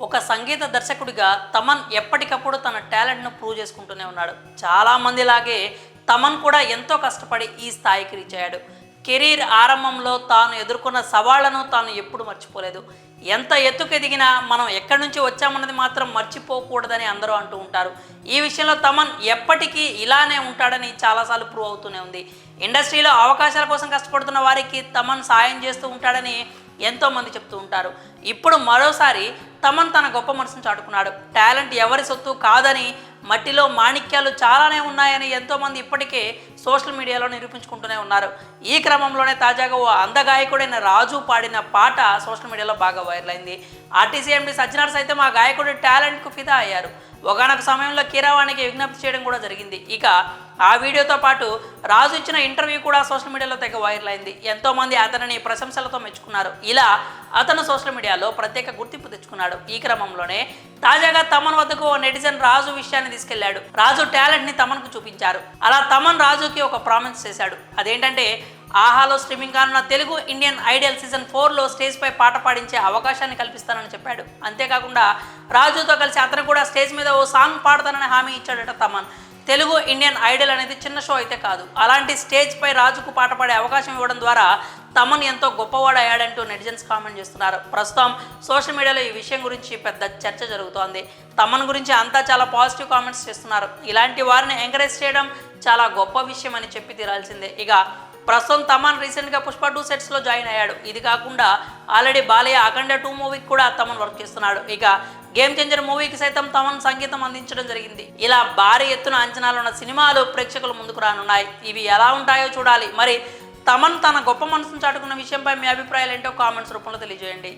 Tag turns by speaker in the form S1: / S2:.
S1: ఒక సంగీత దర్శకుడిగా తమన్ ఎప్పటికప్పుడు తన టాలెంట్ను ప్రూవ్ చేసుకుంటూనే ఉన్నాడు. చాలామందిలాగే తమన్ కూడా ఎంతో కష్టపడి ఈ స్థాయికి రీచ్ అయ్యాడు. కెరీర్ ఆరంభంలో తాను ఎదుర్కొన్న సవాళ్లను తాను ఎప్పుడు మర్చిపోలేదు. ఎంత ఎత్తుకు ఎదిగినా మనం ఎక్కడి నుంచి వచ్చామన్నది మాత్రం మర్చిపోకూడదని అందరూ అంటూ ఉంటారు. ఈ విషయంలో తమన్ ఎప్పటికీ ఇలానే ఉంటాడని చాలాసార్లు ప్రూవ్ అవుతూనే ఉంది. ఇండస్ట్రీలో అవకాశాల కోసం కష్టపడుతున్న వారికి తమన్ సాయం చేస్తూ ఉంటాడని ఎంతోమంది చెప్తూ ఉంటారు. ఇప్పుడు మరోసారి తమన్ తన గొప్ప మనసును చాటుకున్నాడు. టాలెంట్ ఎవరి సొత్తు కాదని, మట్టిలో మాణిక్యాలు చాలానే ఉన్నాయని ఎంతోమంది ఇప్పటికే సోషల్ మీడియాలో నిరూపించుకుంటూనే ఉన్నారు. ఈ క్రమంలోనే తాజాగా ఓ అందగాయకుడైన రాజు పాడిన పాట సోషల్ మీడియాలో బాగా వైరల్ అయింది. ఆర్టీసీ ఎండీ సజ్జనార్ సైతం ఆ గాయకుడి టాలెంట్కు ఫిదా అయ్యారు. ఒకనొక సమయంలో కీరవాణికి విజ్ఞప్తి చేయడం కూడా జరిగింది. ఇక ఆ వీడియోతో పాటు రాజు ఇచ్చిన ఇంటర్వ్యూ కూడా సోషల్ మీడియాలో తెగ వైరల్ అయింది. ఎంతోమంది అతనిని ప్రశంసలతో మెచ్చుకున్నారు. ఇలా అతను సోషల్ మీడియాలో ప్రత్యేక గుర్తింపు తెచ్చుకున్నాడు. ఈ క్రమంలోనే తాజాగా తమన్ వద్దకు ఓ నెటిజన్ రాజు విషయాన్ని తీసుకెళ్లాడు. రాజు టాలెంట్ ని తమన్కు చూపించారు. అలా తమన్ రాజుకి ఒక ప్రామిస్ చేశాడు. అదేంటంటే ఆహాలో స్ట్రీమింగ్ కానున్న తెలుగు ఇండియన్ ఐడల్ సీజన్ 4లో స్టేజ్ పై పాట పాడించే అవకాశాన్ని కల్పిస్తానని చెప్పాడు. అంతేకాకుండా రాజుతో కలిసి అతను కూడా స్టేజ్ మీద ఓ సాంగ్ పాడతానని హామీ ఇచ్చాడట తమన్. తెలుగు ఇండియన్ ఐడల్ అనేది చిన్న షో అయితే కాదు. అలాంటి స్టేజ్ పై రాజుకు పాట పాడే అవకాశం ఇవ్వడం ద్వారా తమన్ ఎంతో గొప్పవాడు అయ్యాడంటూ నెటిజన్స్ కామెంట్ చేస్తున్నారు. ప్రస్తుతం సోషల్ మీడియాలో ఈ విషయం గురించి పెద్ద చర్చ జరుగుతోంది. తమన్ గురించి అంతా చాలా పాజిటివ్ కామెంట్స్ చేస్తున్నారు. ఇలాంటి వారిని ఎంకరేజ్ చేయడం చాలా గొప్ప విషయం అని చెప్పి తీరాల్సిందే. ఇక ప్రస్తుతం తమన్ రీసెంట్గా పుష్ప 2 సెట్స్లో జాయిన్ అయ్యాడు. ఇది కాకుండా ఆల్రెడీ బాలయ్య అఖండ 2 మూవీకి కూడా తమన్ వర్క్ చేస్తున్నాడు. ఇక గేమ్ చేంజర్ మూవీకి సైతం తమన్ సంగీతం అందించడం జరిగింది. ఇలా భారీ ఎత్తున అంచనాలు ఉన్న సినిమాలు ప్రేక్షకుల ముందుకు రానున్నాయి. ఇవి ఎలా ఉంటాయో చూడాలి. మరి తమన్ తన గొప్ప మనసును చాటుకున్న విషయంపై మీ అభిప్రాయాలు ఏంటో కామెంట్స్ రూపంలో తెలియజేయండి.